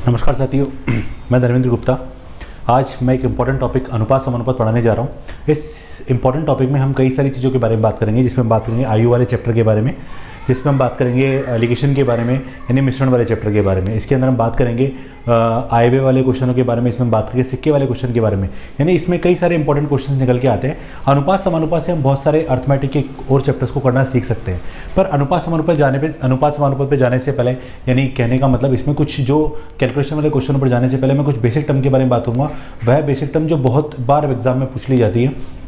नमस्कार साथियों, मैं धर्मेंद्र गुप्ता। आज मैं एक इम्पॉर्टेंट टॉपिक अनुपात समानुपात पढ़ाने जा रहा हूँ। इस इम्पॉर्टेंट टॉपिक में हम कई सारी चीज़ों के बारे में बात करेंगे, जिसमें हम बात करेंगे आयु वाले चैप्टर के बारे में, जिसमें हम बात करेंगे एलिगेशन के बारे में यानी मिश्रण वाले चैप्टर के बारे में। इसके अंदर हम बात करेंगे आयव्यय वाले क्वेश्चनों के बारे में, इसमें हम बात करेंगे सिक्के वाले क्वेश्चन के बारे में। यानी इसमें कई सारे इंपॉर्टेंट क्वेश्चन निकल के आते हैं। अनुपात समानुपात से हम बहुत सारे अर्थमेटिक के और चैप्टर्स को करना सीख सकते हैं, पर अनुपात समानुपात पे जाने से पहले, यानी कहने का मतलब इसमें कुछ जो कैलकुलेशन वाले क्वेश्चनों पर जाने से पहले मैं कुछ बेसिक टर्म के बारे में बात करूँगा। वह बेसिक टर्म जो बहुत बार एग्जाम में पूछ ली जाती है।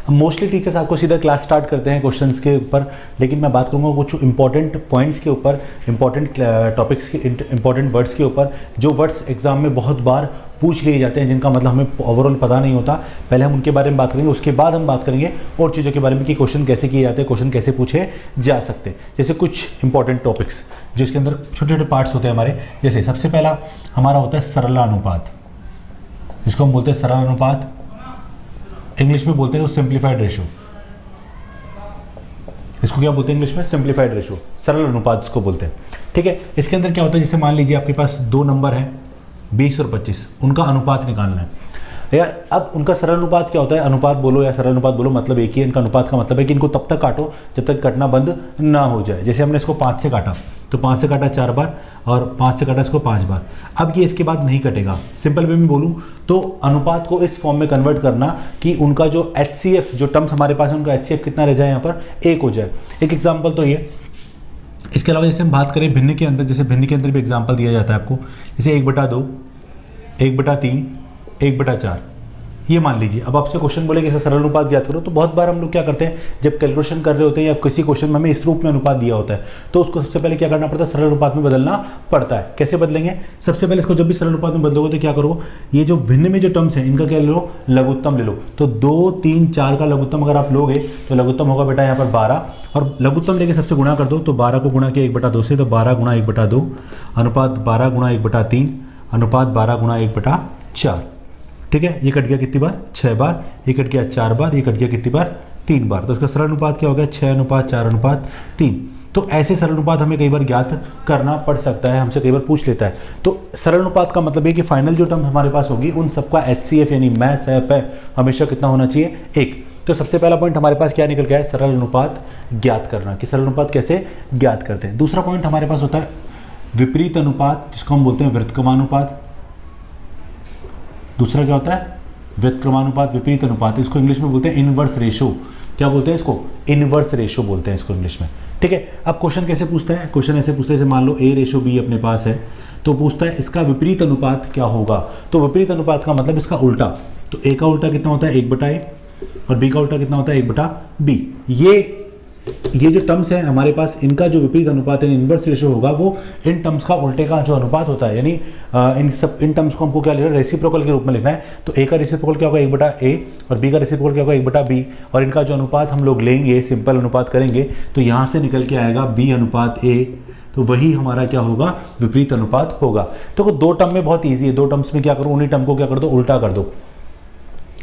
मोस्टली टीचर्स आपको सीधा क्लास स्टार्ट करते हैं क्वेश्चंस के ऊपर, लेकिन मैं बात करूंगा कुछ इंपॉर्टेंट पॉइंट्स के ऊपर, इंपॉर्टेंट टॉपिक्स के, इंपॉर्टेंट वर्ड्स के ऊपर, जो वर्ड्स एग्जाम में बहुत बार पूछ लिए जाते हैं, जिनका मतलब हमें ओवरऑल पता नहीं होता। पहले हम उनके बारे में बात करेंगे, उसके बाद हम बात करेंगे और चीज़ों के बारे में कि क्वेश्चन कैसे किए जाते हैं, क्वेश्चन कैसे पूछे जा सकते हैं। जैसे कुछ इंपॉर्टेंट टॉपिक्स जिसके अंदर छोटे छोटे पार्ट्स होते हैं हमारे। जैसे सबसे पहला हमारा होता है सरलानुपात, जिसको हम बोलते हैं सरलानुपात, इंग्लिश में बोलते हैं सिंप्लीफाइड रेशो। इसको क्या बोलते हैं इंग्लिश में? सिंप्लीफाइड रेशो, सरल अनुपात इसको बोलते हैं। ठीक है, इसके अंदर क्या होता है, जैसे मान लीजिए आपके पास दो नंबर हैं 20 और 25, उनका अनुपात निकालना है। या अब उनका सरल अनुपात क्या होता है? अनुपात बोलो या सरल अनुपात बोलो, मतलब एक ही है। इनका अनुपात का मतलब है कि इनको तब तक काटो जब तक कटना बंद ना हो जाए। जैसे हमने इसको 5 से काटा, तो 5 से काटा 4 बार और 5 से काटा इसको 5 बार। अब ये इसके बाद नहीं कटेगा। सिंपल वे में बोलूँ तो अनुपात को इस फॉर्म में कन्वर्ट करना कि उनका जो HCF, जो टर्म्स हमारे पास है, उनका HCF कितना रह जाए, यहाँ पर 1 हो जाए। एक एग्जाम्पल तो ये। इसके अलावा जैसे हम बात करें भिन्न के अंदर, जैसे भिन्न के अंदर भी एग्जाम्पल दिया जाता है आपको, जैसे 1/2, 1/3, 1/4। ये मान लीजिए। अब आपसे क्वेश्चन बोले कि ऐसा सरल अनुपात ज्ञात करो, तो बहुत बार हम लोग क्या करते हैं, जब कैलकुलेशन कर रहे होते हैं या किसी क्वेश्चन में हमें इस रूप में अनुपात दिया होता है, तो उसको सबसे पहले क्या करना पड़ता है, सरल अनुपात में बदलना पड़ता है। कैसे बदलेंगे? सबसे पहले इसको जब भी सरल अनुपात में बदलोगे तो क्या करो, ये जो भिन्न में जो टर्म्स हैं इनका क्या ले लो, लघुत्तम ले लो। तो 2, 3, 4 का लघुत्तम अगर आप लोगे तो लघुत्तम होगा बेटा यहाँ पर 12, और लघुत्तम लेके सबसे गुणा कर दो। तो 12 को गुणा किया 1/2 से, तो 12 गुणा 1/2 अनुपात 12 गुणा 1/3 अनुपात 12 गुणा 1/4। ठीक है, ये कट गया कितनी बार? 6 बार। ये कट गया 4 बार। ये कट गया कितनी बार? 3 बार। तो इसका सरल अनुपात क्या हो गया? 6:4:3। तो ऐसे सरल अनुपात हमें कई बार ज्ञात करना पड़ सकता है, हमसे कई बार पूछ लेता है। तो सरल अनुपात का मतलब है कि फाइनल जो टर्म हमारे पास होगी उन सबका HCF यानी मैथ्स ऐप है हमेशा कितना होना चाहिए? 1। तो सबसे पहला पॉइंट हमारे पास क्या निकल गया है? सरल अनुपात ज्ञात करना, कि सरल अनुपात कैसे ज्ञात करते हैं। दूसरा पॉइंट हमारे पास होता है विपरीत अनुपात, जिसको हम बोलते हैं व्युत्क्रमानुपात। दूसरा क्या होता है? व्युत्क्रमानुपात, विपरीत अनुपात। इसको इंग्लिश में बोलते हैं इनवर्स रेशो। क्या बोलते हैं इसको? इनवर्स रेशो बोलते हैं इसको इंग्लिश में। ठीक है, अब क्वेश्चन कैसे पूछते हैं? क्वेश्चन ऐसे पूछते हैं, जैसे मान लो A/B अपने पास है, तो पूछता है इसका विपरीत अनुपात क्या होगा। तो विपरीत अनुपात का मतलब इसका उल्टा। तो A का उल्टा कितना होता है? 1/A, और B का उल्टा कितना होता है? 1/B। ये जो टर्म्स हैं हमारे पास, इनका जो विपरीत अनुपात है, इनवर्स रेशो होगा, वो इन टर्म्स का उल्टे का जो अनुपात होता है, यानी इन टर्म्स को हमको क्या लिखना है? रेसिप्रोकल के रूप में लिखना है। तो A का रेसिप्रोकल क्या होगा? 1/A, और B का रेसिप्रोकल क्या होगा? 1/B, और इनका जो अनुपात हम लोग लेंगे, सिंपल अनुपात करेंगे, तो यहाँ से निकल के आएगा B/A। तो वही हमारा क्या होगा? विपरीत अनुपात होगा। तो दो टर्म में बहुत ईजी है। दो टर्म्स में क्या करो, उन्हीं टर्म को क्या कर दो? उल्टा कर दो।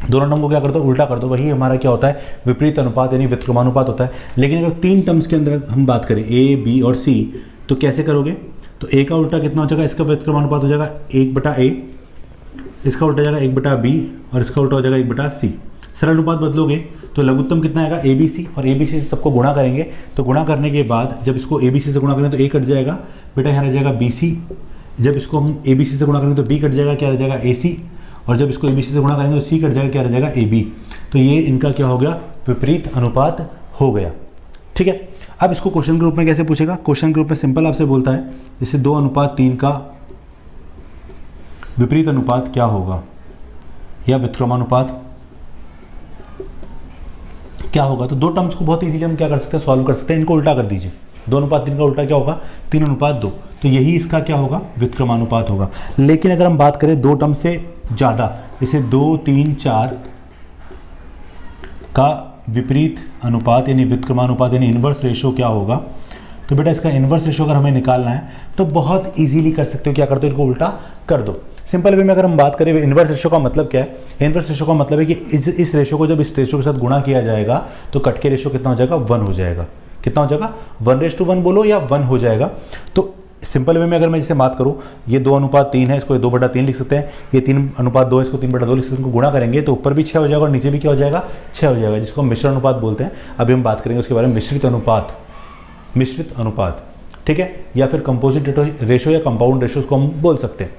दोनों टर्म को क्या कर दो? उल्टा कर दो। वही हमारा क्या होता है? विपरीत अनुपात यानी व्युत्क्रमानुपात होता है। लेकिन अगर 3 टर्म्स के अंदर हम बात करें A, B और C, तो कैसे करोगे? तो A का उल्टा कितना हो जाएगा? इसका व्युत्क्रमानुपात हो जाएगा 1/A, इसका उल्टा हो जाएगा 1/B, और इसका उल्टा हो जाएगा 1/C। सरल अनुपात बदलोगे तो लघुत्तम कितना आएगा? ABC, और ABC से सबको गुणा करेंगे। तो गुणा करने के बाद जब इसको ABC से गुणा करेंगे तो A कट जाएगा बेटा, यहाँ रह जाएगा BC। जब इसको हम ABC से गुणा करेंगे तो B कट जाएगा, क्या रह जाएगा? AC, और जब इसको ABC से गुणा करेंगे तो C कट जाएगा, क्या रह जाएगा? AB। तो ये इनका क्या हो गया? विपरीत अनुपात हो गया। ठीक है, अब इसको क्वेश्चन के रूप में कैसे पूछेगा? क्वेश्चन के रूप में सिंपल आपसे बोलता है, जैसे 2:3 का विपरीत अनुपात क्या होगा, या व्युत्क्रमानुपात क्या होगा। तो दो टर्म्स को बहुत इजीली हम क्या कर सकते हैं? सॉल्व कर सकते हैं। इनको उल्टा कर दीजिए। 2:3 का उल्टा क्या होगा? 3:2। तो यही इसका क्या होगा? व्युत्क्रमानुपात होगा। लेकिन अगर हम बात करें दो टर्म से ज़्यादा, जैसे 2, 3, 4 का विपरीत अनुपात यानी व्युत्क्रमानुपात यानी इनवर्स रेशो क्या होगा, तो बेटा इसका इनवर्स रेशो अगर हमें निकालना है तो बहुत इजीली कर सकते हो। क्या करते हो? इनको उल्टा कर दो। सिंपल वे में अगर हम बात करें इनवर्स रेशो का मतलब क्या है? इनवर्स रेशो का मतलब है कि इस रेशो को जब इस रेशो के साथ गुणा किया जाएगा तो कट के रेशो कितना हो जाएगा? 1 हो जाएगा। कितना हो जाएगा? 1:1 बोलो या 1 हो जाएगा। तो सिंपल वे में अगर मैं जैसे बात करूँ, ये 2:3 है, इसको 2/3 लिख सकते हैं, ये 3:2 है, इसको 3/2 लिख सकते हैं, इनको गुणा करेंगे तो ऊपर भी 6 हो जाएगा और नीचे भी क्या हो जाएगा, 6 हो जाएगा, जिसको हम मिश्र अनुपात बोलते हैं। अभी हम बात करेंगे उसके बारे में, मिश्रित अनुपात, मिश्रित अनुपात, ठीक है, या फिर कंपोजिट रेशो या कंपाउंड रेशो उसको हम बोल सकते हैं।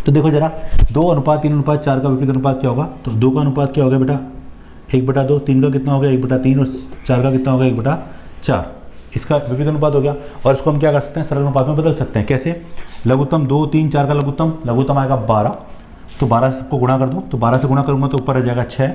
तो देखो जरा 2:3:4 का विपरीत अनुपात क्या होगा, तो 2 का अनुपात क्या हो गया बेटा 1/2, 3 का कितना हो गया 1/3 और 4 का कितना हो गया 1/4, इसका विपरीत अनुपात हो गया। और इसको हम क्या कर सकते हैं, सरल अनुपात में बदल सकते हैं। कैसे, लघुत्तम 2, 3, 4 का लघुत्तम आएगा 12, तो 12 से सबको गुणा कर दूँ, तो 12 से गुणा करूँगा तो ऊपर आ जाएगा 6,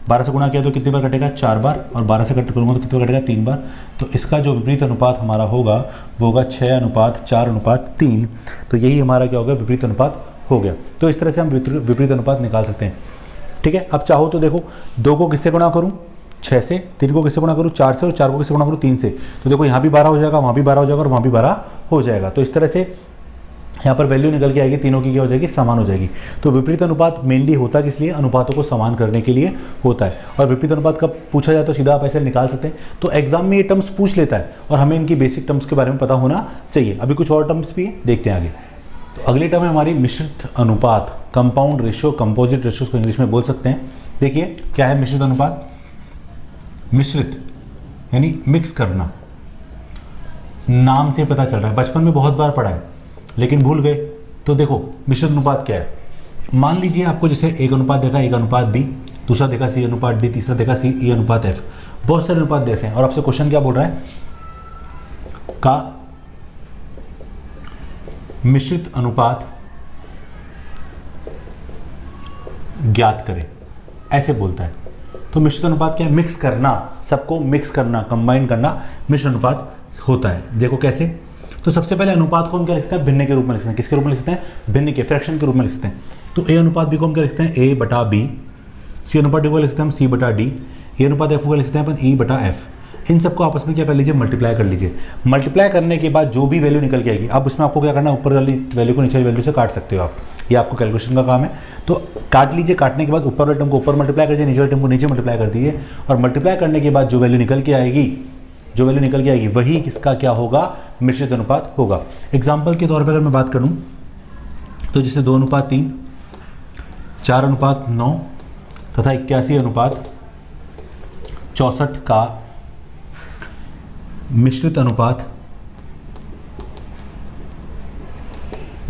12 से गुणा किया तो कितनी बार कटेगा 4 बार, और 12 से कट करूँगा तो कितनी बार कटेगा 3 बार। तो इसका जो विपरीत अनुपात हमारा होगा वो होगा 6:4:3, तो यही हमारा क्या होगा, विपरीत अनुपात हो गया। तो इस तरह से हम विपरीत अनुपात निकाल सकते हैं, ठीक है। अब चाहो तो देखो 2 को किससे गुणा करूँ 6 से, 3 को किससे गुणा करूँ 4 से, और 4 को किससे गुणा करूँ 3 से, तो देखो यहाँ भी 12 हो जाएगा, वहाँ भी 12 हो जाएगा और वहाँ भी 12 हो जाएगा। तो इस तरह से यहाँ पर वैल्यू निकल के आएगी, तीनों की क्या हो जाएगी, समान हो जाएगी। तो विपरीत अनुपात मेनली होता किस लिए, अनुपातों को समान करने के लिए होता है। और विपरीत अनुपात कब पूछा जाए तो सीधा आप ऐसे निकाल सकते हैं। तो एग्जाम में ये टर्म्स पूछ लेता है और हमें इनकी बेसिक टर्म्स के बारे में पता होना चाहिए। अभी कुछ और टर्म्स भी देखते हैं आगे। तो अगली टर्म है हमारी मिश्रित अनुपात, कंपाउंड रेशियो, कंपोजिट रेशियो को इंग्लिश में बोल सकते हैं। देखिए क्या है मिश्रित अनुपात, मिश्रित यानी मिक्स करना, नाम से पता चल रहा है, बचपन में बहुत बार पढ़ा है लेकिन भूल गए। तो देखो मिश्रित अनुपात क्या है, मान लीजिए आपको जैसे 1 देखा 1:B, दूसरा देखा C:D, तीसरा देखा CE:F, बहुत सारे अनुपात देखे हैं और आपसे क्वेश्चन क्या बोल रहा है, का मिश्रित अनुपात ज्ञात करें, ऐसे बोलता है। तो मिश्रित अनुपात क्या है, मिक्स करना, सबको मिक्स करना, कंबाइन करना, मिश्रित अनुपात होता है। देखो कैसे, तो सबसे पहले अनुपात को हम क्या लिखते हैं, भिन्न के रूप में लिखते हैं। किसके रूप में लिखते हैं, भिन्न के, फ्रैक्शन के रूप में लिखते हैं। तो A:B को हम क्या लिखते हैं, A/B, C:D को लिखते हैं हम C/D, E:F को लिखते हैं अपन E/F। इन सबको आपस में क्या कर लीजिए, मल्टीप्लाई कर लीजिए। मल्टीप्लाई करने के बाद जो भी वैल्यू निकल के आएगी, अब उसमें आपको क्या करना है, ऊपर वाली वैल्यू को नीचे वाली वैल्यू से काट सकते हो आप, ये आपको कैलकुलेशन का काम है। तो काट लीजिए, काटने के बाद ऊपर वाले टर्म को ऊपर मल्टीप्लाई कर दीजिए, नीचे वाले टर्म को नीचे मल्टीप्लाई कर दीजिए, और मल्टीप्लाई करने के बाद जो वैल्यू निकल के आएगी, वही किसका क्या होगा, मिश्रित अनुपात होगा। एग्जाम्पल के तौर पर अगर मैं बात करूँ तो जैसे 2:3, 4:9 तथा 81:64 का मिश्रित अनुपात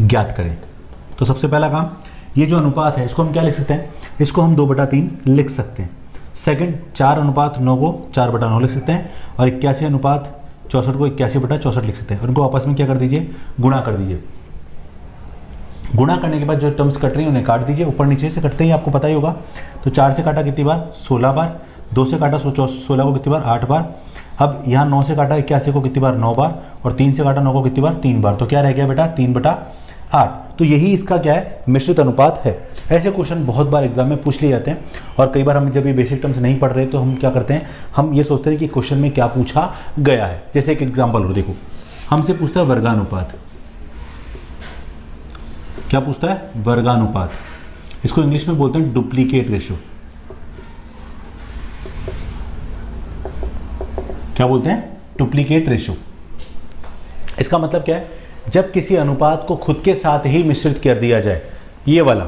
ज्ञात करें। तो सबसे पहला काम, ये जो अनुपात है इसको हम क्या लिख सकते हैं, इसको हम 2/3 लिख सकते हैं। सेकंड, 4:9 को 4/9 लिख सकते हैं, और 81:64 को 81/64 लिख सकते हैं। उनको आपस में क्या कर दीजिए, गुणा कर दीजिए। गुणा करने के बाद जो टर्म्स कट रही हैं उन्हें काट दीजिए, ऊपर नीचे से कटते ही आपको पता ही होगा। तो 4 से काटा कितनी बार, 16 बार, 2 से काटा 16 को कितनी बार, 8 बार। अब यहाँ 9 से काटा 81 को कितनी बार, 9 बार, और 3 से काटा 9 को कितनी बार, 3 बार। तो क्या रह गया बेटा, 3/8। तो यही इसका क्या है, मिश्रित अनुपात है। ऐसे क्वेश्चन बहुत बार एग्जाम में पूछ लिए जाते हैं, और कई बार हम जब ये बेसिक टर्म्स नहीं पढ़ रहे तो हम क्या करते हैं, हम ये सोचते हैं कि क्वेश्चन में क्या पूछा गया है। जैसे एक एग्जाम्पल हो, देखो हमसे पूछता है वर्गानुपात, क्या पूछता है, वर्गानुपात। इसको इंग्लिश में बोलते हैं डुप्लीकेट रेशियो। क्या बोलते हैं, डुप्लीकेट रेशियो। इसका मतलब क्या है, जब किसी अनुपात को खुद के साथ ही मिश्रित कर दिया जाए, ये वाला,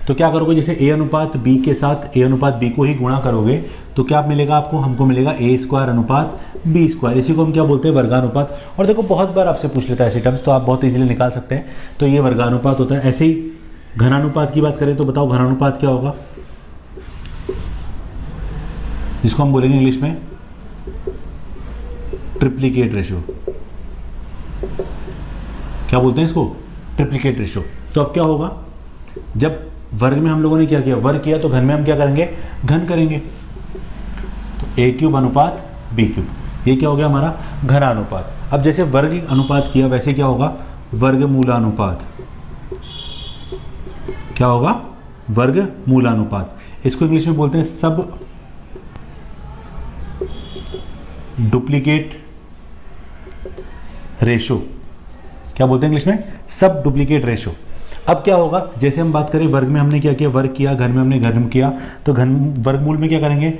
तो क्या करोगे, जैसे A:B के साथ A:B को ही गुणा करोगे तो क्या मिलेगा आपको, हमको मिलेगा A²/B²। इसी को हम क्या बोलते हैं, वर्गानुपात। और देखो बहुत बार आपसे पूछ लेता है ऐसे टर्म्स, तो आप बहुत इजीली निकाल सकते हैं। तो ये वर्गानुपात होता है। ऐसे ही घनानुपात की बात करें तो बताओ घनानुपात क्या होगा, जिसको हम बोलेंगे इंग्लिश में ट्रिप्लीकेट रेशियो। क्या बोलते हैं इसको, ट्रिप्लीकेट रेशियो। तो अब क्या होगा, जब वर्ग में हम लोगों ने क्या किया, वर्ग किया, तो घन में हम क्या करेंगे, घन करेंगे। तो A³/B³, ये क्या हो गया हमारा घनानुपात। अब जैसे वर्ग अनुपात किया वैसे क्या होगा, वर्गमूलानुपात। क्या होगा, वर्गमूलानुपात। इसको इंग्लिश में बोलते हैं सब डुप्लीकेट रेशो। क्या बोलते हैं इंग्लिश में, सब डुप्लीकेट रेशो। अब क्या होगा, जैसे हम बात करें वर्ग में हमने क्या किया, वर्ग किया, घन में हमने घन किया, तो घन वर्गमूल में क्या करेंगे,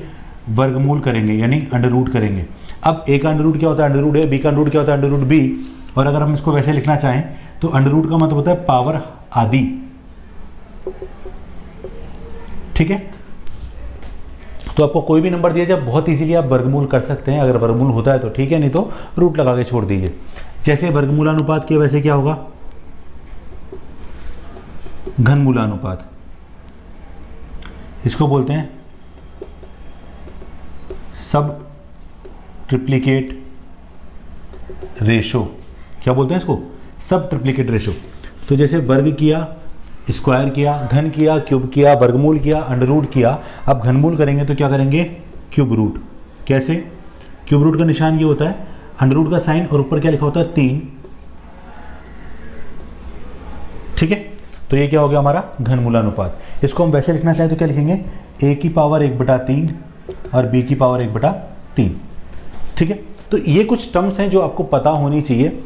वर्गमूल करेंगे, यानी अंडर रूट करेंगे। अब A का अंडर रूट क्या होता है, अंडर रूट A, B का अंडर रूट क्या होता है, अंडर रूट B, और अगर हम इसको वैसे लिखना चाहें तो अंडर रूट का मतलब होता है पावर आधी, ठीक है। तो आपको कोई भी नंबर दिया जाए बहुत इजीली आप वर्गमूल कर सकते हैं, अगर वर्गमूल होता है तो ठीक है, नहीं तो रूट लगा के छोड़ दीजिए। जैसे वर्गमूलानुपात किया वैसे क्या होगा, घनमूलानुपात, इसको बोलते हैं सब ट्रिप्लिकेट रेशो। क्या बोलते हैं इसको, सब ट्रिप्लिकेट रेशो। तो जैसे वर्ग किया, स्क्वायर किया, घन किया, क्यूब किया, वर्गमूल किया, अंडर रूट किया। अब घनमूल करेंगे तो क्या करेंगे, क्यूब रूट। कैसे, क्यूब रूट का निशान ये होता है, अंडर रूट का साइन और ऊपर क्या लिखा होता है 3, ठीक है। तो ये क्या हो गया हमारा घनमूलानुपात। इसको हम वैसे लिखना चाहें तो क्या लिखेंगे, a की पावर 1/3 और b की पावर 1/3, ठीक है। तो ये कुछ टर्म्स हैं जो आपको पता होनी चाहिए,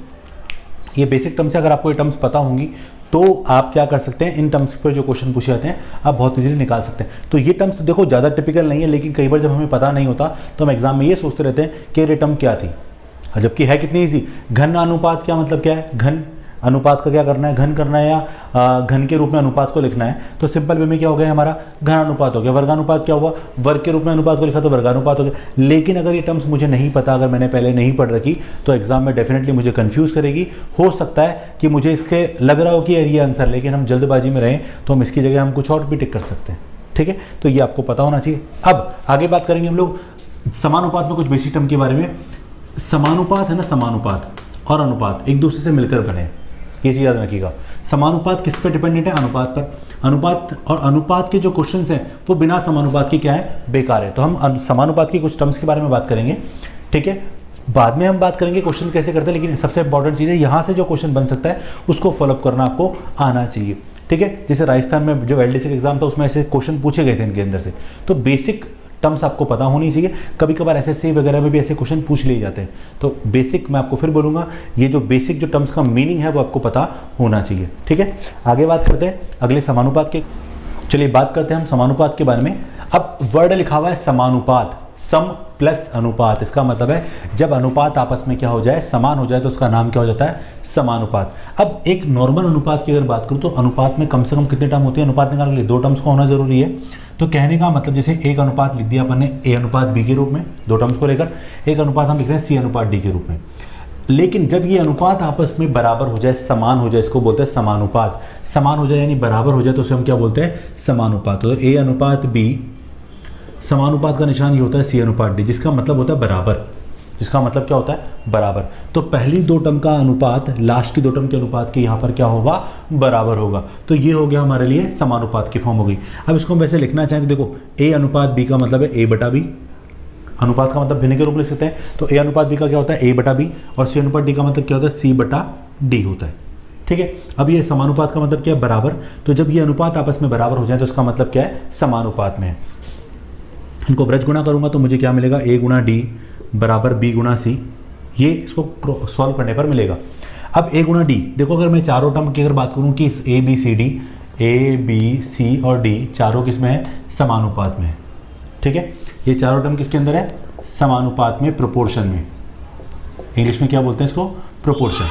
ये बेसिक टर्म्स है। अगर आपको ये टर्म्स पता होंगी तो आप क्या कर सकते हैं, इन टर्म्स पर जो क्वेश्चन पूछे जाते हैं आप बहुत इजीली निकाल सकते हैं। तो ये टर्म्स देखो ज़्यादा टिपिकल नहीं है, लेकिन कई बार जब हमें पता नहीं होता तो हम एग्जाम में ये सोचते रहते हैं कि ये टर्म क्या थी, जबकि है कितनी ईजी। घन अनुपात क्या मतलब क्या है, घन अनुपात का क्या करना है, घन करना है या घन के रूप में अनुपात को लिखना है। तो सिंपल वे में क्या हो गया हमारा, घन अनुपात हो गया। वर्गानुपात क्या हुआ, वर्ग के रूप में अनुपात को लिखा तो वर्गानुपात हो गया। लेकिन अगर ये टर्म्स मुझे नहीं पता, अगर मैंने पहले नहीं पढ़ रखी, तो एग्जाम में डेफिनेटली मुझे कंफ्यूज करेगी। हो सकता है कि मुझे इसके लग रहा हो कि ये आंसर, लेकिन हम जल्दबाजी में रहें तो हम इसकी जगह हम कुछ और भी टिक कर सकते हैं, ठीक है। तो ये आपको पता होना चाहिए। अब आगे बात करेंगे हम लोग समानुपात में कुछ बेसिक टर्म के बारे में। समानुपात है ना, समानुपात और अनुपात एक दूसरे से मिलकर बने, ये चीज़ याद रखिएगा। समानुपात किस पे डिपेंडेंट है, अनुपात पर। अनुपात और अनुपात के जो क्वेश्चंस हैं वो बिना समानुपात के क्या है, बेकार है। तो हम समानुपात की कुछ टर्म्स के बारे में बात करेंगे, ठीक है। बाद में हम बात करेंगे क्वेश्चन कैसे करते हैं, लेकिन सबसे इंपॉर्टेंट चीज़ है यहाँ से जो क्वेश्चन बन सकता है उसको फॉलोअप करना आपको आना चाहिए, ठीक है। जैसे राजस्थान में जो LDC का एग्जाम था उसमें ऐसे क्वेश्चन पूछे गए थे इनके अंदर से, तो बेसिक टर्म्स आपको पता होनी चाहिए। कभी कभार SSC वगैरह में भी ऐसे क्वेश्चन पूछ लिए जाते हैं। तो बेसिक मैं आपको फिर बोलूँगा, ये जो बेसिक जो टर्म्स का मीनिंग है वो आपको पता होना चाहिए, ठीक है। आगे बात करते हैं अगले समानुपात के। चलिए बात करते हैं हम समानुपात के बारे में। अब वर्ड लिखा हुआ है समानुपात, सम प्लस अनुपात। इसका मतलब है जब अनुपात आपस में क्या हो जाए, समान हो जाए, तो उसका नाम क्या हो जाता है, समानुपात। अब एक नॉर्मल अनुपात की अगर बात करूँ तो अनुपात में कम से कम कितने टर्म होते हैं, अनुपात निकालने के लिए 2 टर्म्स का होना जरूरी है। तो कहने का मतलब जैसे एक अनुपात लिख दिया अपन ने A अनुपात B के रूप में 2 टर्म्स को लेकर, एक अनुपात हम लिख रहे हैं C अनुपात D के रूप में। लेकिन जब ये अनुपात आपस में बराबर हो जाए, समान हो जाए, इसको बोलते हैं समानुपात। समान हो जाए यानी बराबर हो जाए तो उसे हम क्या बोलते हैं, समानुपात। तो A अनुपात B, समानुपात का निशान ये होता है C अनुपात D, जिसका मतलब होता है बराबर। जिसका मतलब क्या होता है, बराबर। तो पहली 2 टर्म का अनुपात लास्ट की 2 टर्म के अनुपात के यहाँ पर क्या होगा, बराबर होगा। तो ये हो गया हमारे लिए समानुपात की फॉर्म हो गई। अब इसको हम वैसे लिखना चाहें तो देखो A अनुपात B का मतलब है A/B। अनुपात का मतलब भिन्न के रूप में लिख सकते हैं। तो A अनुपात B का क्या होता है, A/B, और C अनुपात D का मतलब क्या होता है, C/D होता है, ठीक है। अब ये समानुपात का मतलब क्या है, बराबर। तो जब ये अनुपात आपस में बराबर हो जाए तो उसका मतलब क्या है, समानुपात में है। इनको व्रज गुणा करूंगा तो मुझे क्या मिलेगा, A × D बराबर B × C। ये इसको सॉल्व करने पर मिलेगा। अब A × D देखो, अगर मैं चारों टर्म की अगर बात करूं कि A B C और D चारों किस में है, समानुपात में है, ठीक है। ये चारों टर्म किसके अंदर है, समानुपात में, प्रोपोर्शन में। इंग्लिश में क्या बोलते हैं इसको, प्रोपोर्शन।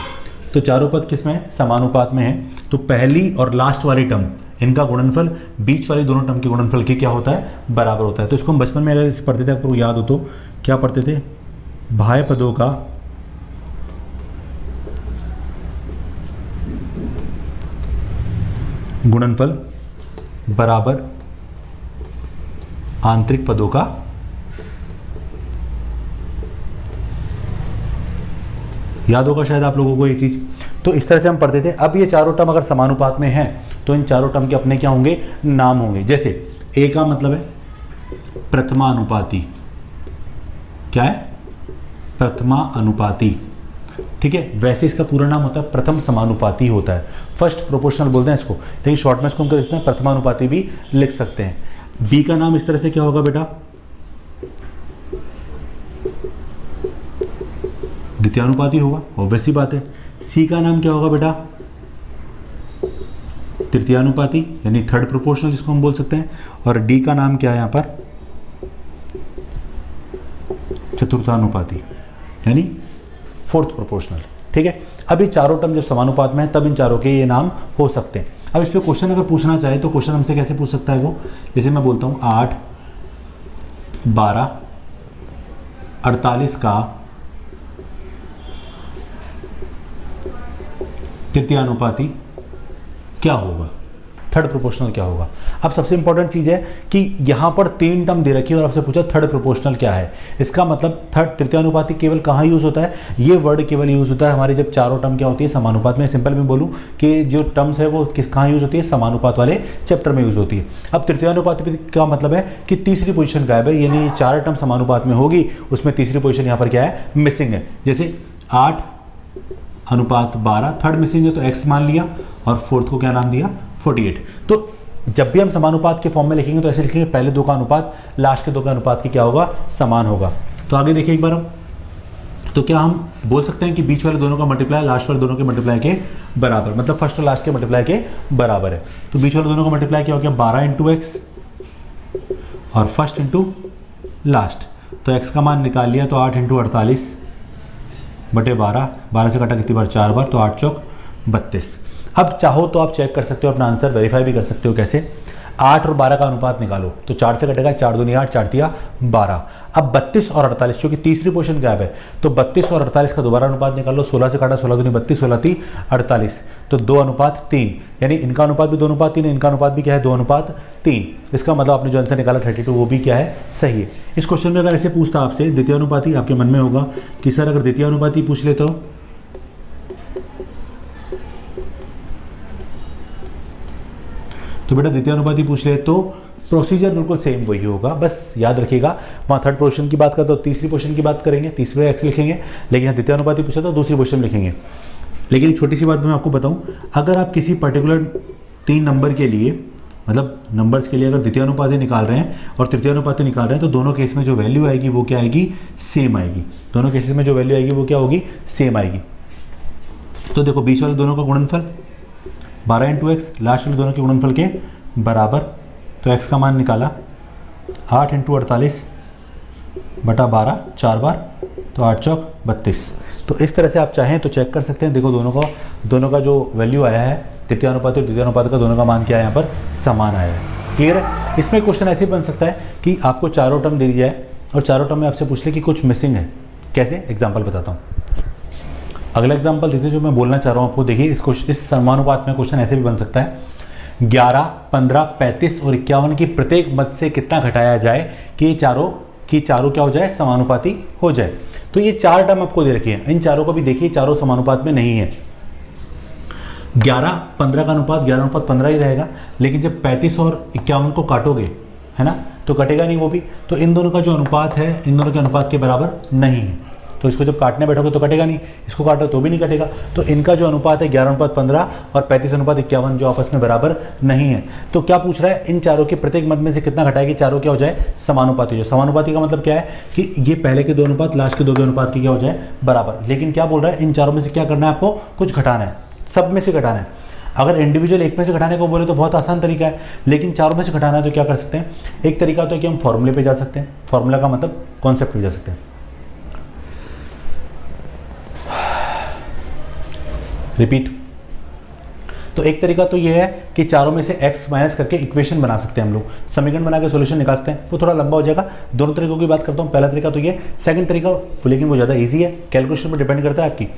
तो चारों पद किस में है, समानुपात में है। तो पहली और लास्ट वाली टर्म इनका गुणनफल बीच वाली दोनों टर्म के गुणनफल के क्या होता है, बराबर होता है। तो इसको हम बचपन में अगर इसे पढ़ते थे, आपको याद हो तो क्या पढ़ते थे, बाह्य पदों का गुणनफल बराबर आंतरिक पदों का, याद होगा शायद आप लोगों को ये चीज। तो इस तरह से हम पढ़ते थे। अब ये चारों टर्म अगर समानुपात में हैं तो इन चारों टर्म के अपने क्या होंगे, नाम होंगे। जैसे A का मतलब है प्रथमानुपाती, क्या है, प्रथमानुपाती, ठीक है। वैसे इसका पूरा नाम होता है प्रथम समानुपाती होता है, फर्स्ट प्रोपोर्शनल बोलते हैं इसको, लेकिन शॉर्ट में इसको हम कर सकते हैं प्रथमानुपाती भी लिख सकते हैं। B का नाम इस तरह से क्या होगा बेटा, द्वितीयानुपाती होगा, ऑब्वियस सी बात है। C का नाम क्या होगा बेटा, तृतीयानुपाती यानी थर्ड प्रोपोर्शनल जिसको हम बोल सकते हैं। और D का नाम क्या है यहाँ पर, चतुर्थानुपाती यानी फोर्थ प्रोपोर्शनल, ठीक है। अब ये चारों टर्म जब समानुपात में है तब इन चारों के ये नाम हो सकते हैं। अब इस पर क्वेश्चन अगर पूछना चाहे तो क्वेश्चन हमसे कैसे पूछ सकता है वो, जैसे मैं बोलता हूँ 8, 12, 48 का तृतीयानुपाती क्या होगा, थर्ड प्रोपोर्शनल क्या होगा। अब सबसे इंपॉर्टेंट चीज़ है कि यहाँ पर 3 टर्म दे रखी है और आपसे पूछा थर्ड प्रोपोर्शनल क्या है। इसका मतलब थर्ड तृतीयानुपाती केवल कहाँ यूज़ होता है, ये वर्ड केवल यूज़ होता है हमारी जब चारों टर्म क्या होती है समानुपात में। सिंपल में बोलूँ कि जो टर्म्स है वो कहाँ यूज़ होती है, समानुपात वाले चैप्टर में यूज़ होती है। अब तृतीयानुपाती का मतलब है कि तीसरी पोजीशन गायब है, यानी 4 टर्म समानुपात में होगी, उसमें तीसरी पोजीशन यहाँ पर क्या है, मिसिंग है। जैसे 8:12 थर्ड मिसिंग है तो x मान लिया और फोर्थ को क्या नाम दिया, 48। तो जब भी हम समानुपात के फॉर्म में लिखेंगे तो ऐसे लिखेंगे पहले 2 का अनुपात लास्ट के 2 का अनुपात की क्या होगा, समान होगा। तो आगे देखिए एक बार हम, तो क्या हम बोल सकते हैं कि बीच वाले दोनों का मल्टीप्लाई लास्ट वाले दोनों के मल्टीप्लाई के बराबर, मतलब फर्स्ट और लास्ट के मल्टीप्लाई के बराबर है। तो बीच वाले दोनों का मल्टीप्लाई क्या हो गया, 12 × x और फर्स्ट इंटू लास्ट। तो x का मान निकाल लिया तो 8 × 48 बटे 12, 12 से कटा कितनी बार, 4 बार, तो 8 चौक 32। अब चाहो तो आप चेक कर सकते हो, अपना आंसर वेरीफाई भी कर सकते हो। कैसे, 8 और 12 का अनुपात निकालो तो 4 से कटेगा, 4 दूनी 8, 4 तिया 12। अब 32 और 48 क्योंकि तीसरी पोजीशन गैप है तो 32 और 48 का दोबारा अनुपात निकालो, 16 से काटा, 16 दूनी 32, 16 ती 48, तो 2:3, यानी इनका अनुपात भी 2:3 है, इनका अनुपात भी क्या है, 2:3। इसका मतलब आपने जो आंसर निकाला 32 वो भी क्या है, सही है। इस क्वेश्चन में अगर ऐसे पूछता आपसे द्वितीयानुपाती, आपके मन में होगा कि सर अगर द्वितीयानुपाती पूछ ले तो बेटा द्वितीयानुपाती पूछ ले तो प्रोसीजर बिल्कुल सेम वही होगा। बस याद रखिएगा, वहाँ थर्ड पोजीशन की बात करते हो तीसरी पोजीशन की बात करेंगे, तीसरे एक्स लिखेंगे, लेकिन द्वितीयानुपाती पूछा तो दूसरी पोजीशन लिखेंगे। लेकिन एक छोटी सी बात मैं आपको बताऊं, अगर आप किसी पर्टिकुलर 3 नंबर के लिए, मतलब नंबर्स के लिए अगर द्वितीयानुपाती निकाल रहे हैं और तृतीयानुपाती निकाल रहे हैं तो दोनों केस में जो वैल्यू आएगी वो क्या आएगी, सेम आएगी। दोनों केसेस में जो वैल्यू आएगी वो क्या होगी, सेम आएगी। तो देखो बीच वाले दोनों का गुणनफल 12 × x, लास्ट वाले दोनों के गुणनफल के बराबर, तो x का मान निकाला 8 × 48 बटा 12, 4 बार, तो 8 चौक 32। तो इस तरह से आप चाहें तो चेक कर सकते हैं। देखो दोनों का जो वैल्यू आया है तृतीयानुपाती और द्वितीयानुपाती का, दोनों का मान क्या है, यहाँ पर समान आया है। क्लियर है। इसमें क्वेश्चन ऐसे बन सकता है कि आपको चारों टर्म दे दिया है और चारों टर्म में आपसे पूछ ले कि कुछ मिसिंग है। कैसे, एग्जाम्पल बताता हूँ। अगला एग्जाम्पल देखिए जो मैं बोलना चाह रहा हूँ आपको। देखिए इस समानुपात में क्वेश्चन ऐसे भी बन सकता है, 11, 15, 35 और 51 की प्रत्येक मद से कितना घटाया जाए कि चारों क्या हो जाए, समानुपाती हो जाए। तो ये 4 टर्म आपको दे रखी है, इन चारों को भी देखिए, चारों समानुपात में नहीं है। 11, 15 का अनुपात 11:15 ही रहेगा, लेकिन जब 35 और 51 को काटोगे, है ना, तो कटेगा नहीं वो भी। तो इन दोनों का जो अनुपात है, इन दोनों के अनुपात के बराबर नहीं है। तो इसको जब काटने बैठोगे तो कटेगा नहीं, इसको काटो तो भी नहीं कटेगा। तो इनका जो अनुपात है 11:15 और 35:51 जो आपस में बराबर नहीं है। तो क्या पूछ रहा है, इन चारों के प्रत्येक मद में से कितना घटाएगी, चारों क्या हो जाए, समानुपाती हो जाए। समानुपाती का मतलब क्या है कि ये पहले के 2 अनुपात लास्ट के 2 के अनुपात की क्या हो जाए, बराबर। लेकिन क्या बोल रहा है, इन चारों में से क्या करना है आपको, कुछ घटाना है, सब में से घटाना है। अगर इंडिविजुअल एक में से घटाने को बोले तो बहुत आसान तरीका है, लेकिन चारों में से घटाना है तो क्या कर सकते हैं। एक तरीका तो है कि हम फॉर्मूले पे जा सकते हैं, फॉर्मूला का मतलब कॉन्सेप्ट पे जा सकते हैं। रिपीट। तो एक तरीका तो ये है कि चारों में से x माइनस करके इक्वेशन बना सकते हैं हम लोग, समीकरण बना के सॉल्यूशन निकाल सकते हैं। वो थोड़ा लंबा हो जाएगा, दोनों तरीकों की बात करता हूँ। पहला तरीका तो ये, सेकंड तरीका लेकिन वो ज़्यादा इजी है, कैलकुलेशन पर डिपेंड करता है आपकी।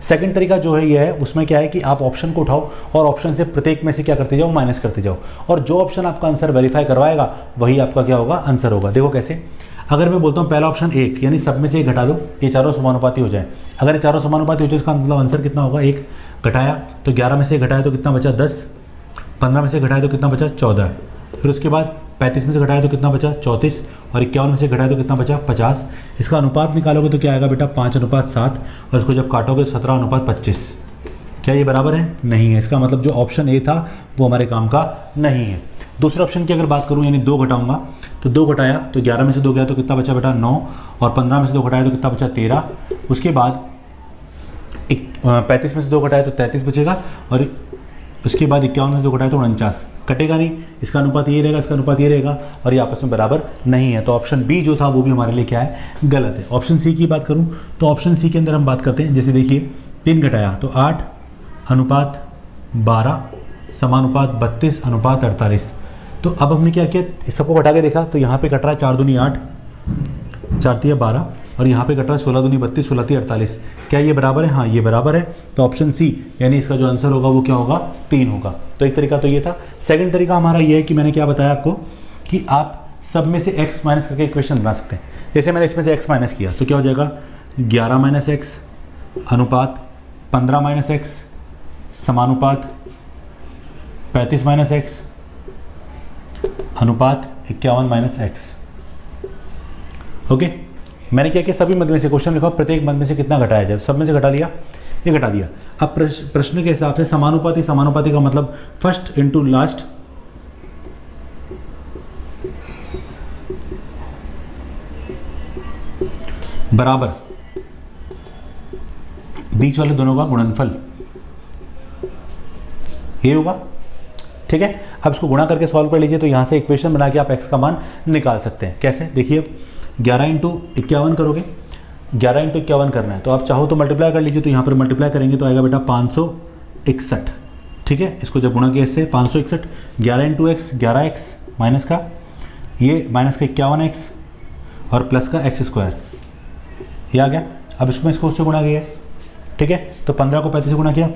सेकंड तरीका जो है ये है, उसमें क्या है कि आप ऑप्शन को उठाओ और ऑप्शन से प्रत्येक में से क्या करते जाओ, माइनस करते जाओ, और जो ऑप्शन आपका आंसर वेरीफाई करवाएगा वही आपका क्या होगा, आंसर होगा। देखो कैसे, अगर मैं बोलता हूँ पहला ऑप्शन 1, यानी सब में से 1 घटा दो, ये चारों समानुपाती हो जाए। अगर ये चारों समानुपाती हो जाए इसका मतलब आंसर कितना होगा, 1 घटाया तो 11 में से घटाया तो कितना बचा, 10, 15 में से घटाया तो कितना बचा, 14, फिर उसके बाद 35 में से घटाया तो कितना बचा, 34, और 51 में से घटाया तो कितना बचा, 50। इसका अनुपात निकालोगे तो क्या आएगा बेटा, 5:7, और इसको जब काटोगे 17:25। क्या ये बराबर है, नहीं है। इसका मतलब जो ऑप्शन ए था वो हमारे काम का नहीं है। दूसरे ऑप्शन की अगर बात करूँ, यानी 2 घटाऊंगा तो 2 घटाया तो 11 में से 2 गया तो कितना बचा बेटा, 9, और 15 में से 2 घटाया तो कितना बचा, 13। उसके बाद 35 में से 2 घटाया तो 33 बचेगा, और उसके बाद 51 में से 2 घटाया तो 49। कटेगा नहीं, इसका अनुपात ये रहेगा, इसका अनुपात ये रहेगा, और ये आपस में बराबर नहीं है। तो ऑप्शन बी जो था वो भी हमारे लिए क्या है, गलत है। ऑप्शन सी की बात करूँ तो ऑप्शन सी के अंदर हम बात करते हैं, जैसे देखिए 3 घटाया तो 8 अनुपात 12 समानुपात 32 अनुपात 48। तो अब हमने क्या किया, इस सबको घटा के देखा तो यहाँ पे कट रहा है 4 दूनी 8, 4 तिया 12 और यहाँ पे कट रहा है 16 दूनी 32, 16 तिया 48। क्या ये बराबर है? हाँ ये बराबर है। तो ऑप्शन सी यानी इसका जो आंसर होगा वो क्या होगा? 3 होगा। तो एक तरीका तो ये था। सेकंड तरीका हमारा ये है कि मैंने क्या बताया आपको कि आप सब में से x माइनस करके इक्वेशन बना सकते हैं। जैसे मैंने इसमें से x माइनस किया तो क्या हो जाएगा? 11 माइनस एक्स अनुपात 15 माइनस एक्स समानुपात 35 माइनस एक्स अनुपात 51 माइनस एक्स। ओके, मैंने क्या किया, सभी मध्य में से क्वेश्चन लिखा, प्रत्येक मध्य में से कितना घटाया जाए, सब में से घटा लिया, ये घटा दिया। अब प्रश्न के हिसाब से समानुपाती, समानुपाती का मतलब फर्स्ट इनटू लास्ट, बराबर बीच वाले दोनों का गुणनफल, ये होगा। ठीक है, अब इसको गुणा करके सॉल्व कर लीजिए तो यहां से इक्वेशन बना के आप x का मान निकाल सकते हैं। कैसे? देखिए 11 इंटू 51 करोगे, 11 इंटू 51 करना है तो आप चाहो तो मल्टीप्लाई कर लीजिए। तो यहाँ पर मल्टीप्लाई करेंगे तो आएगा बेटा 561। ठीक है, इसको जब गुणा किया इससे 561, 11 इंटू एक्स 11x माइनस का ये माइनस का 51x और प्लस का x स्क्वायर, ये आ गया। अब इसमें इसको उससे गुणा किया। ठीक है, तो 15 को 35 से गुणा किया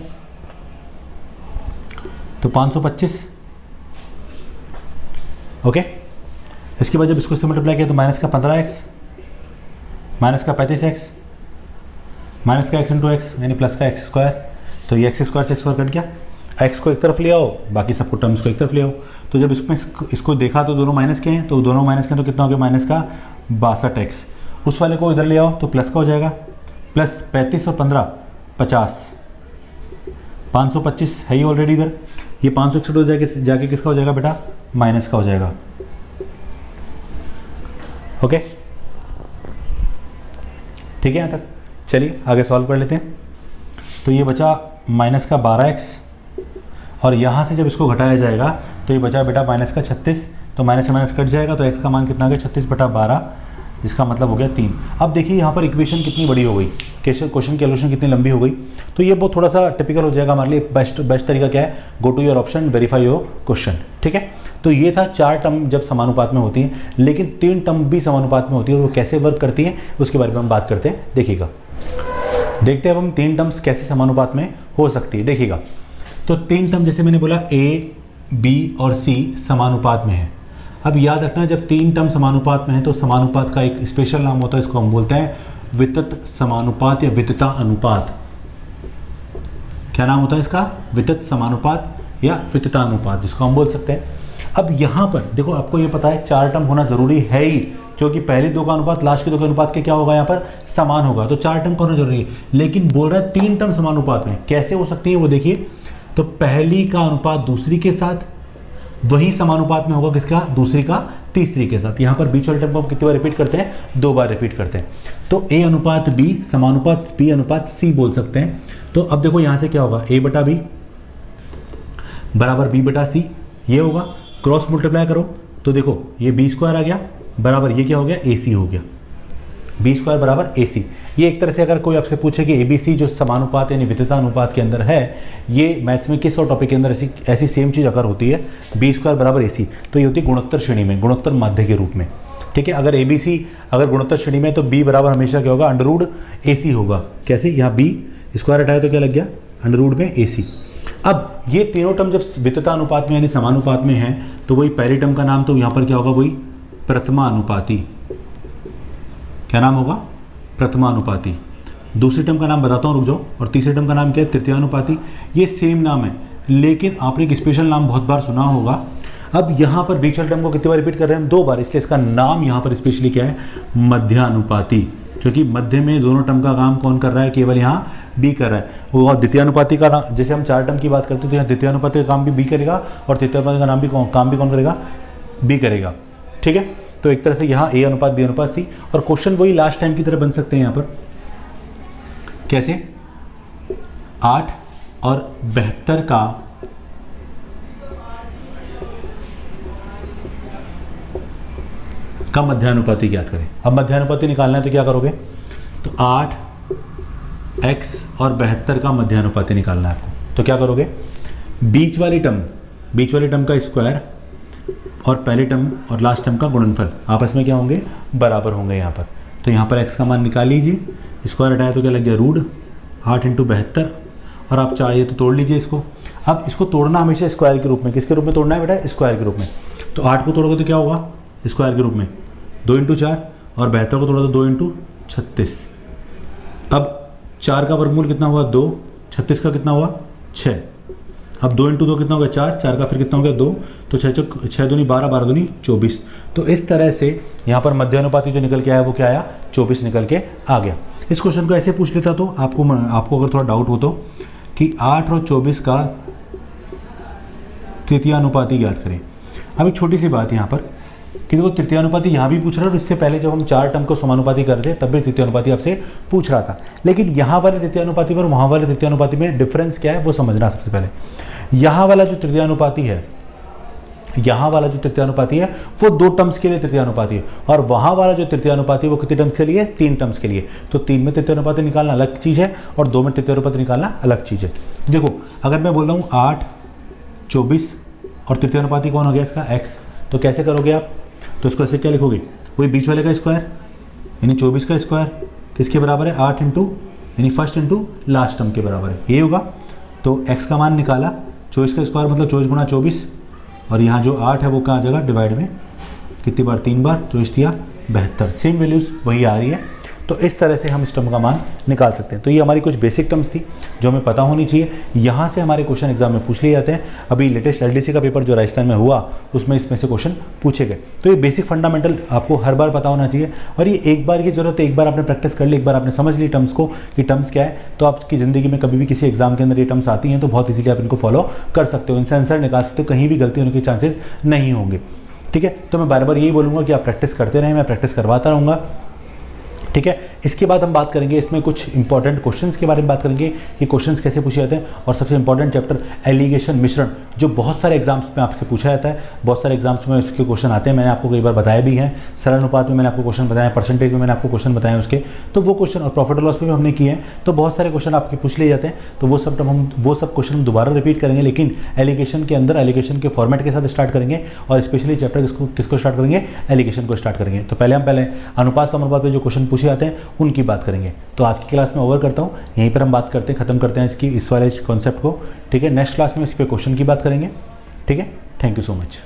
तो 525। ओके, इसके बाद जब इसको इससे मल्टीप्लाई किया तो माइनस का 15x माइनस का 35x माइनस का x इंटू एक्स यानी प्लस का x स्क्वायर। तो ये x स्क्वायर से x स्क्वायर कट गया, x को एक तरफ ले आओ, बाकी सबको टर्म्स को एक तरफ ले आओ। तो जब इसमें इसको देखा तो दोनों माइनस के हैं, तो दोनों माइनस के हैं तो कितना हो गया? माइनस का 62x। उस वाले को इधर ले आओ तो प्लस का हो जाएगा, प्लस 35 और 15 50, 525 है ही ऑलरेडी इधर। ये 561 हो जाके किसका हो जाएगा बेटा? माइनस का हो जाएगा। ओके, ठीक है, यहाँ तक। चलिए आगे सॉल्व कर लेते हैं। तो ये बचा माइनस का 12x और यहाँ से जब इसको घटाया जाएगा तो ये बचा बेटा माइनस का 36। तो माइनस से माइनस कट जाएगा तो x का मान कितना आ गया? 36/12, जिसका मतलब हो गया 3। अब देखिए यहाँ पर इक्वेशन कितनी बड़ी हो गई, क्वेश्चन की सॉल्यूशन कितनी लंबी हो गई। तो ये बहुत थोड़ा सा टिपिकल हो जाएगा हमारे लिए। बेस्ट तरीका क्या है? Go to your option, verify your question. ठीक है, तो ये था 4 टर्म जब समानुपात में होती हैं, लेकिन 3 टर्म भी समानुपात में होती है और वो कैसे वर्क करती हैं उसके बारे में हम बात करते हैं। देखिएगा, देखते हैं अब हम 3 टर्म्स कैसे समानुपात में हो सकती है। देखिएगा, तो 3 टर्म जैसे मैंने बोला A, B और C समानुपात में है। अब याद रखना, जब 3 टर्म समानुपात में है तो समानुपात का एक स्पेशल नाम होता है, इसको हम बोलते हैं वितत समानुपात या वितता अनुपात। क्या नाम होता है इसका? वितत समानुपात या वितता अनुपात, जिसको हम बोल सकते हैं। अब यहाँ पर देखो, आपको ये पता है 4 टर्म होना जरूरी है ही, क्योंकि पहली 2 का अनुपात लास्ट के 2 के अनुपात के क्या होगा? यहाँ पर समान होगा। तो 4 टर्म का होना जरूरी है, लेकिन बोल रहा है 3 टर्म समानुपात में। कैसे हो सकती है वो देखिए। तो पहली का अनुपात दूसरी के साथ, वही समानुपात में होगा किसका? दूसरी का तीसरी के साथ। यहाँ पर बीच वाले टर्म को हम कितनी बार रिपीट करते हैं? 2 बार रिपीट करते हैं। तो A अनुपात B समानुपात B अनुपात C बोल सकते हैं। तो अब देखो यहाँ से क्या होगा? A बटा B बराबर B बटा C, ये होगा। क्रॉस मल्टीप्लाई करो तो देखो ये B स्क्वायर आ गया बराबर ये क्या हो गया? AC हो गया। B स्क्वायर बराबर AC। ये एक तरह से अगर कोई आपसे पूछे कि ABC जो समानुपात यानी वितता अनुपात के अंदर है, ये मैथ्स में किस और टॉपिक के अंदर ऐसी सेम चीज़ अगर होती है B स्क्वायर बराबर AC, तो ये होती है गुणोत्तर श्रेणी में, गुणोत्तर माध्य के रूप में। ठीक है, अगर ABC अगर गुणोत्तर श्रेणी में तो B बराबर हमेशा क्या होगा? अंडर रूट AC होगा। कैसे? यहाँ B स्क्वायर हटाया तो क्या लग गया? अंडर रूट में AC। अब ये तीनों टर्म जब वितता अनुपात में यानी समानुपात में है तो वही पहली टर्म का नाम तो यहाँ पर क्या होगा? वही प्रथमानुपाती। क्या नाम होगा? प्रथमानुपाती। दूसरी टर्म का नाम बताता हूँ, रुक जाओ। और तीसरे टर्म का नाम क्या है? तृतीयानुपाती। ये सेम नाम है, लेकिन आपने एक स्पेशल नाम बहुत बार सुना होगा। अब यहाँ पर बीच वाले टर्म को कितनी बार रिपीट कर रहे हैं हम? 2 बार, इसलिए इसका नाम यहाँ पर स्पेशली क्या है? मध्यानुपाती। क्योंकि मध्य में दोनों टर्म का काम कौन कर रहा है? केवल यहाँ B कर रहा है। वो द्वितीयानुपाती का नाम, जैसे हम 4 टर्म की बात करते हैं तो यहाँ द्वितीयानुपाती का काम भी B करेगा और तृतीयानुपाती का काम भी कौन करेगा? B करेगा। ठीक है, तो एक तरह से यहाँ A अनुपात B अनुपात C। और क्वेश्चन वही लास्ट टाइम की तरह बन सकते हैं यहाँ पर। कैसे? 8 और 72 का मध्यानुपाती ज्ञात करें। अब मध्यानुपाती निकालना है तो क्या करोगे? तो 8 x और 72 का मध्यानुपाती निकालना है आपको। तो क्या करोगे, बीच वाली टर्म का स्क्वायर और पहले टर्म और लास्ट टर्म का गुणनफल आपस में क्या होंगे, बराबर होंगे यहाँ पर। तो यहाँ पर x का मान निकाल लीजिए, स्क्वायर हटाया तो क्या लग गया रूट 8 × 72, और आप चाहिए तो तोड़ लीजिए इसको। अब इसको तोड़ना हमेशा स्क्वायर के रूप में, किसके रूप में तोड़ना है बेटा, स्क्वायर के रूप में। तो 8 को तोड़ोगे तो क्या होगा, स्क्वायर के रूप में 2 × 4, और 72 को तोड़ा तो 2 × 36। अब 4 का वर्गमूल कितना हुआ 2, 36 का कितना हुआ 6। अब 2 × 2 कितना होगा 4, 4 का फिर कितना हो गया 2, तो 6 दूनी 12, 12 दूनी 24। तो इस तरह से यहाँ पर मध्यानुपाती जो निकल के आया वो क्या आया, 24 निकल के आ गया। इस क्वेश्चन को ऐसे पूछ लेता तो आपको अगर थोड़ा डाउट हो तो कि 8 और 24 का तृतीयानुपाती ज्ञात करें। अब एक छोटी सी बात यहाँ पर कि देखो तृतीयानुपाती यहाँ भी पूछ रहा है, और इससे पहले जब हम 4 टर्म को समानुपाती कर रहे थे तब भी तृतीयानुपाती आपसे पूछ रहा था। लेकिन यहाँ वाले तृतीयानुपाती में और वहाँ वाले तृतीयानुपाती में डिफरेंस क्या है वो समझना सबसे पहले। यहाँ वाला जो तृतीयानुपाती है वो 2 टर्म्स के लिए तृतीयानुपाती है, और वहाँ वाला जो तृतीयानुपाती है वो कितने टर्म्स के लिए, 3 टर्म्स के लिए। तो 3 में तृतीयानुपाती निकालना अलग चीज़ है और 2 में तृतीयानुपाती निकालना अलग चीज़ है। देखो अगर मैं बोल रहा हूँ 8, 24 और तृतीयानुपाती कौन हो गया इसका, x, तो कैसे करोगे आप, तो इसको ऐसे क्या लिखोगे, वही बीच वाले का स्क्वायर यानी 24 का स्क्वायर किसके बराबर है, 8 यानी फर्स्ट इंटू लास्ट टर्म के बराबर है, ये होगा। तो x का मान निकाला, 24 का स्क्वायर मतलब 24 × 24, और यहाँ जो 8 है वो कहाँ आ जाएगा, डिवाइड में कितनी बार, 3 बार, 24 दिया 72, सेम वैल्यूज़ वही आ रही है। तो इस तरह से हम इस टर्म का मान निकाल सकते हैं। तो ये हमारी कुछ बेसिक टर्म्स थी जो हमें पता होनी चाहिए। यहाँ से हमारे क्वेश्चन एग्जाम में पूछ लिए जाते हैं। अभी लेटेस्ट LDC का पेपर जो राजस्थान में हुआ उसमें इसमें से क्वेश्चन पूछे गए। तो ये बेसिक फंडामेंटल आपको हर बार पता होना चाहिए, और ये एक बार की जरूरत है, एक बार आपने प्रैक्टिस कर ली, एक बार आपने समझ ली टर्म्स को कि टर्म्स क्या है, तो आपकी ज़िंदगी में कभी भी किसी एग्जाम के अंदर ये टर्म्स आती हैं तो बहुत ईजीली आप इनको फॉलो कर सकते हो, इनसे आंसर निकाल सकते हो, कहीं भी गलती होने के चांसेस नहीं होंगे। ठीक है, तो मैं बार बार यही बोलूँगा कि आप प्रैक्टिस करते रहें, मैं प्रैक्टिस करवाता रहूँगा। ठीक है, इसके बाद हम बात करेंगे इसमें कुछ इंपॉर्टेंट क्वेश्चंस के बारे में बात करेंगे कि क्वेश्चंस कैसे पूछे जाते हैं, और सबसे इंपॉर्टेंट चैप्टर एलिगेशन मिश्रण जो बहुत सारे एग्जाम्स में आपसे पूछा जाता है, बहुत सारे एग्जाम्स में उसके क्वेश्चन आते हैं, मैंने आपको कई बार बताया भी है। सरल अनुपात में मैंने आपको क्वेश्चन बताया, परसेंटेज में मैंने आपको क्वेश्चन बताया उसके, तो वो क्वेश्चन, और प्रॉफिट और लॉस में भी हमने किए हैं, तो बहुत सारे क्वेश्चन आपके पूछ लिए जाते हैं। तो वो सब क्वेश्चन हम दोबारा रिपीट करेंगे, लेकिन एलिगेशन के अंदर एलिगेशन के फॉर्मेट के साथ स्टार्ट करेंगे, और स्पेशली चैप्टर किसको स्टार्ट करेंगे, एलिगेशन को स्टार्ट करेंगे। तो पहले अनुपात समानुपात में जो क्वेश्चन पूछे जाते हैं उनकी बात करेंगे। तो आज की क्लास में ओवर करता हूँ, यहीं पर हम बात करते हैं, खत्म करते हैं इस वाले कॉन्सेप्ट को। ठीक है, नेक्स्ट क्लास में इस पे क्वेश्चन की बात करेंगे। ठीक है, थैंक यू सो मच।